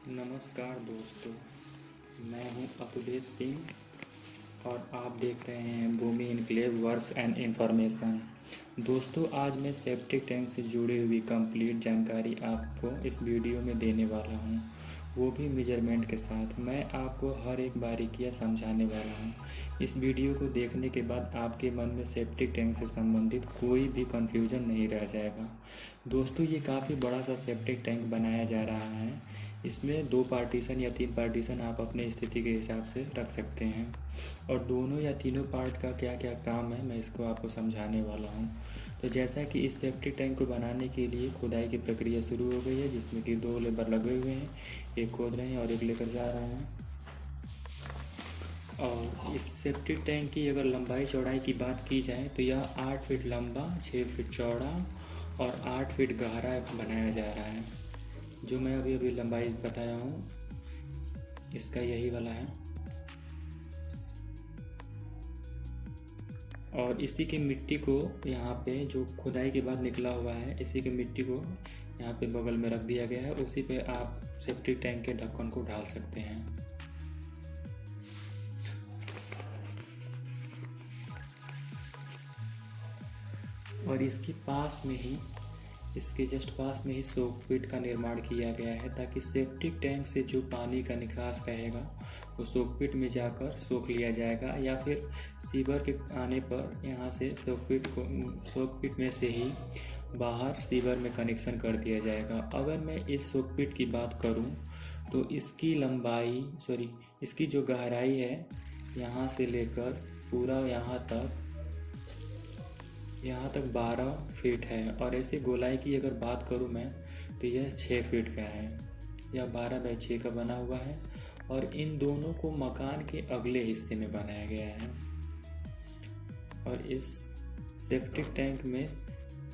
नमस्कार दोस्तों, मैं हूं अखिलेश सिंह और आप देख रहे हैं भूमि इनक्लेव वर्क्स एंड इंफॉर्मेशन। दोस्तों, आज मैं सेप्टिक टैंक से जुड़ी हुई कंप्लीट जानकारी आपको इस वीडियो में देने वाला हूं, वो भी मेजरमेंट के साथ। मैं आपको हर एक बारीकियां समझाने वाला हूं। इस वीडियो को देखने के बाद आपके मन में सेप्टिक टैंक से संबंधित कोई भी कन्फ्यूजन नहीं रह जाएगा। दोस्तों, ये काफ़ी बड़ा सा सेप्टिक टैंक बनाया जा रहा है। इसमें 2 पार्टीशन या 3 पार्टीशन आप अपने स्थिति के हिसाब से रख सकते हैं, और दोनों या तीनों पार्ट का क्या क्या काम है मैं इसको आपको समझाने वाला हूँ। तो जैसा कि इस सेप्टिक टैंक को बनाने के लिए खुदाई की प्रक्रिया शुरू हो गई है, जिसमें कि 2 लेबर लगे हुए हैं, एक खोद रहे हैं और एक लेकर जा रहे हैं। और इस सेप्टिक टैंक की अगर लंबाई चौड़ाई की बात की जाए तो यह 8 फीट लंबा, 6 फीट चौड़ा और 8 फीट गहरा बनाया जा रहा है। जो मैं अभी अभी लंबाई बताया हूँ इसका यही वाला है। और इसी की मिट्टी को यहाँ पे जो खुदाई के बाद निकला हुआ है, इसी की मिट्टी को यहाँ पे बगल में रख दिया गया है। उसी पे आप सेप्टिक टैंक के ढक्कन को डाल सकते हैं। और इसके पास में ही, इसके जस्ट पास में ही सोक पिट का निर्माण किया गया है, ताकि सेप्टिक टैंक से जो पानी का निकास रहेगा वो सोक पिट में जाकर सोख लिया जाएगा, या फिर सीवर के आने पर यहाँ से सोक पिट में से ही बाहर सीवर में कनेक्शन कर दिया जाएगा। अगर मैं इस सोक पिट की बात करूँ तो इसकी जो गहराई है यहाँ से लेकर पूरा यहाँ तक 12 फीट है। और ऐसे गोलाई की अगर बात करूँ मैं तो यह 6 फीट का है। यह 12 बाई 6 का बना हुआ है और इन दोनों को मकान के अगले हिस्से में बनाया गया है। और इस सेप्टिक टैंक में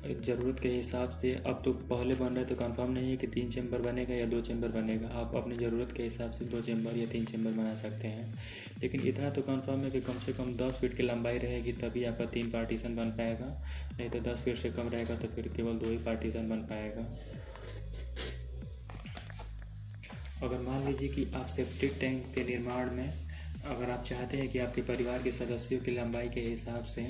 ज़रूरत के हिसाब से, अब तो पहले बन रहा है तो कंफर्म नहीं है कि 3 चैम्बर बनेगा या 2 चैम्बर बनेगा। आप अपनी ज़रूरत के हिसाब से 2 चैम्बर या 3 चैम्बर बना सकते हैं, लेकिन इतना तो कंफर्म है कि कम से कम 10 फीट की लंबाई रहेगी, तभी आपका 3 पार्टीशन बन पाएगा। नहीं तो 10 फीट से कम रहेगा तो फिर केवल 2 ही पार्टीशन बन पाएगा। अगर मान लीजिए कि आप सेप्टिक टैंक के निर्माण में अगर आप चाहते हैं कि आपके परिवार के सदस्यों की लंबाई के हिसाब से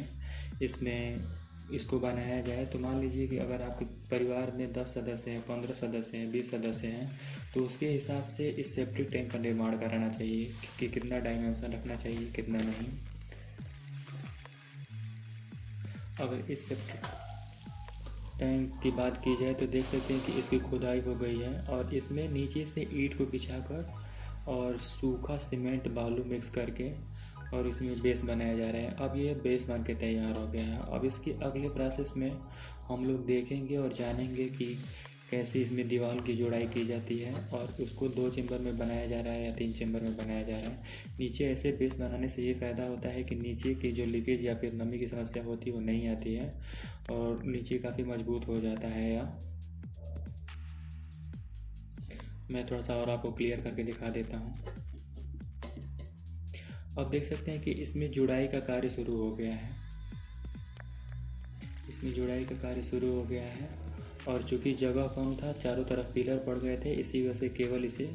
इसको बनाया जाए, तो मान लीजिए कि अगर आपके परिवार में 10 सदस्य हैं, 15 सदस्य हैं, 20 सदस्य हैं, तो उसके हिसाब से इस सेप्टिक टैंक का निर्माण कराना चाहिए कि कितना डायमेंशन रखना चाहिए, कितना नहीं। अगर इस सेप्टिक टैंक की बात की जाए तो देख सकते हैं कि इसकी खुदाई हो गई है और इसमें नीचे से ईंट को बिछाकर और सूखा सीमेंट बालू मिक्स करके और इसमें बेस बनाया जा रहा है। अब ये बेस बन के तैयार हो गया है। अब इसकी अगले प्रोसेस में हम लोग देखेंगे और जानेंगे कि कैसे इसमें दीवार की जोड़ाई की जाती है और उसको 2 चैम्बर में बनाया जा रहा है या 3 चैम्बर में बनाया जा रहा है। नीचे ऐसे बेस बनाने से ये फ़ायदा होता है कि नीचे की जो लीकेज या फिर नमी की समस्या होती है वो नहीं आती है और नीचे काफ़ी मजबूत हो जाता है। या मैं थोड़ा सा और आपको क्लियर करके दिखा देता हूँ। अब देख सकते हैं कि इसमें जुड़ाई का कार्य शुरू हो गया है। और चूँकि जगह कम था, चारों तरफ पिलर पड़ गए थे, इसी वजह से केवल इसे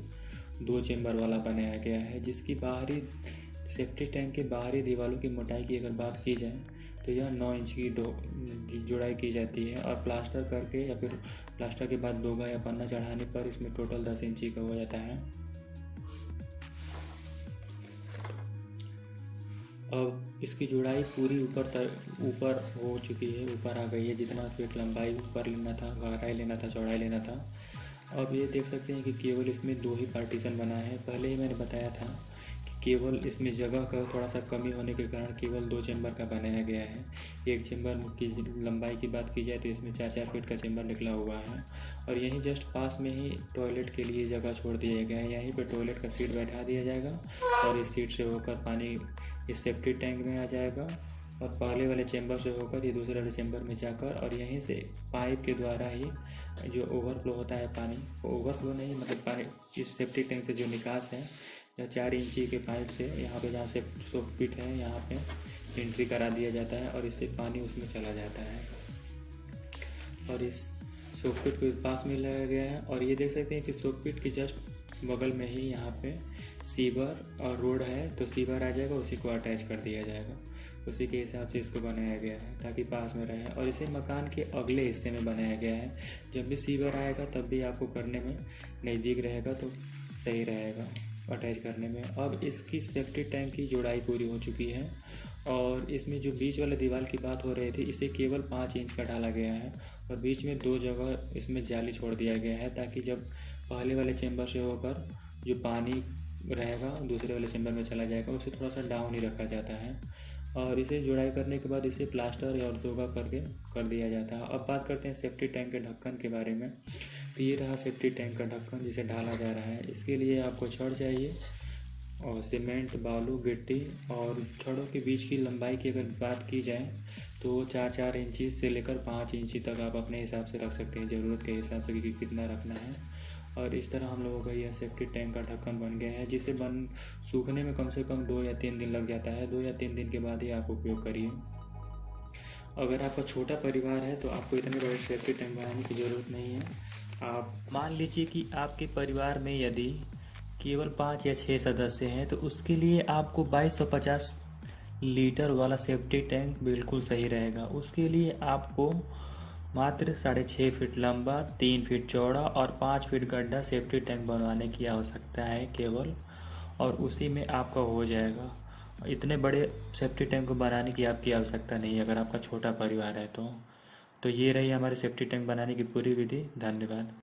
2 चैम्बर वाला बनाया गया है। जिसकी बाहरी सेप्टिक टैंक के बाहरी दीवारों की मोटाई की अगर बात की जाए तो यह 9 इंच की जुड़ाई की जाती है। और प्लास्टर करके या फिर प्लास्टर के बाद दोगा या पन्ना चढ़ाने पर इसमें टोटल 10 इंची का हो जाता है। अब इसकी जुड़ाई पूरी ऊपर हो चुकी है, ऊपर आ गई है। जितना फीट लंबाई ऊपर लेना था, गहराई लेना था, चौड़ाई लेना था। अब ये देख सकते हैं कि केवल इसमें 2 ही पार्टीशन बना है। पहले ही मैंने बताया था कि केवल इसमें जगह का थोड़ा सा कमी होने के कारण केवल 2 चैम्बर का बनाया गया है। एक चैम्बर की लंबाई की बात की जाए तो इसमें 4-4 फीट का चैम्बर निकला हुआ है। और यहीं जस्ट पास में ही टॉयलेट के लिए जगह छोड़ दिया गया है। यहीं पे टॉयलेट का सीट बैठा दिया जाएगा और इस सीट से होकर पानी इस सेप्टिक टैंक में आ जाएगा और पहले वाले चैम्बर से होकर ये दूसरे वाले चैम्बर में जाकर और यहीं से पाइप के द्वारा ही जो ओवरफ्लो होता है पानी, ओवरफ्लो नहीं मतलब पानी इस सेप्टिक टैंक से जो निकास है, या 4 इंची के पाइप से यहाँ पे जहाँ से सोक पिट है यहाँ पे एंट्री करा दिया जाता है और इससे पानी उसमें चला जाता है। और इस सॉकेट के पास में लगाया गया है। और ये देख सकते हैं कि सॉकेट के जस्ट बगल में ही यहाँ पे सीवर और रोड है, तो सीवर आ जाएगा, उसी को अटैच कर दिया जाएगा। उसी के हिसाब से इसको बनाया गया है ताकि पास में रहे। और इसे मकान के अगले हिस्से में बनाया गया है। जब भी सीवर आएगा तब भी आपको करने में नज़दीक रहेगा तो सही रहेगा अटैच करने में। अब इसकी सेफ्टी टैंक की जोड़ाई पूरी हो चुकी है। और इसमें जो बीच वाले दीवार की बात हो रही थी, इसे केवल 5 इंच का डाला गया है और बीच में 2 जगह इसमें जाली छोड़ दिया गया है ताकि जब पहले वाले चेंबर से होकर जो पानी रहेगा दूसरे वाले चेंबर में चला जाएगा, उसे थोड़ा सा डाउन ही रखा जाता है। और इसे जुड़ाई करने के बाद इसे प्लास्टर या दोगा करके कर दिया जाता है। अब बात करते हैं सेफ्टी टैंक के ढक्कन के बारे में। तो ये रहा सेफ्टी टैंक का ढक्कन जिसे ढाला जा रहा है। इसके लिए आपको छड़ चाहिए और सीमेंट, बालू, गिट्टी। और छड़ों के बीच की लंबाई की अगर बात की जाए तो 4-4 इंची से लेकर 5 इंची तक आप अपने हिसाब से रख सकते हैं, ज़रूरत के हिसाब से कि कितना रखना है। और इस तरह हम लोगों का यह सेफ्टी टैंक का ढक्कन बन गया है, जिसे सूखने में कम से कम 2 या 3 दिन लग जाता है। 2 या 3 दिन के बाद ही आप उपयोग करिए। अगर आपका छोटा परिवार है तो आपको इतने बड़े सेफ्टी टैंक बनाने की ज़रूरत नहीं है। आप मान लीजिए कि आपके परिवार में यदि केवल 5 या 6 सदस्य हैं तो उसके लिए आपको 2250 लीटर वाला सेफ्टी टैंक बिल्कुल सही रहेगा। उसके लिए आपको मात्र 6.5 फीट लंबा, 3 फीट चौड़ा और 5 फीट गड्ढा सेफ्टी टैंक बनवाने की आवश्यकता है केवल, और उसी में आपका हो जाएगा। इतने बड़े सेफ्टी टैंक को बनाने की आपकी आवश्यकता नहीं है अगर आपका छोटा परिवार है तो। ये रही हमारे सेफ्टी टैंक बनाने की पूरी विधि। धन्यवाद।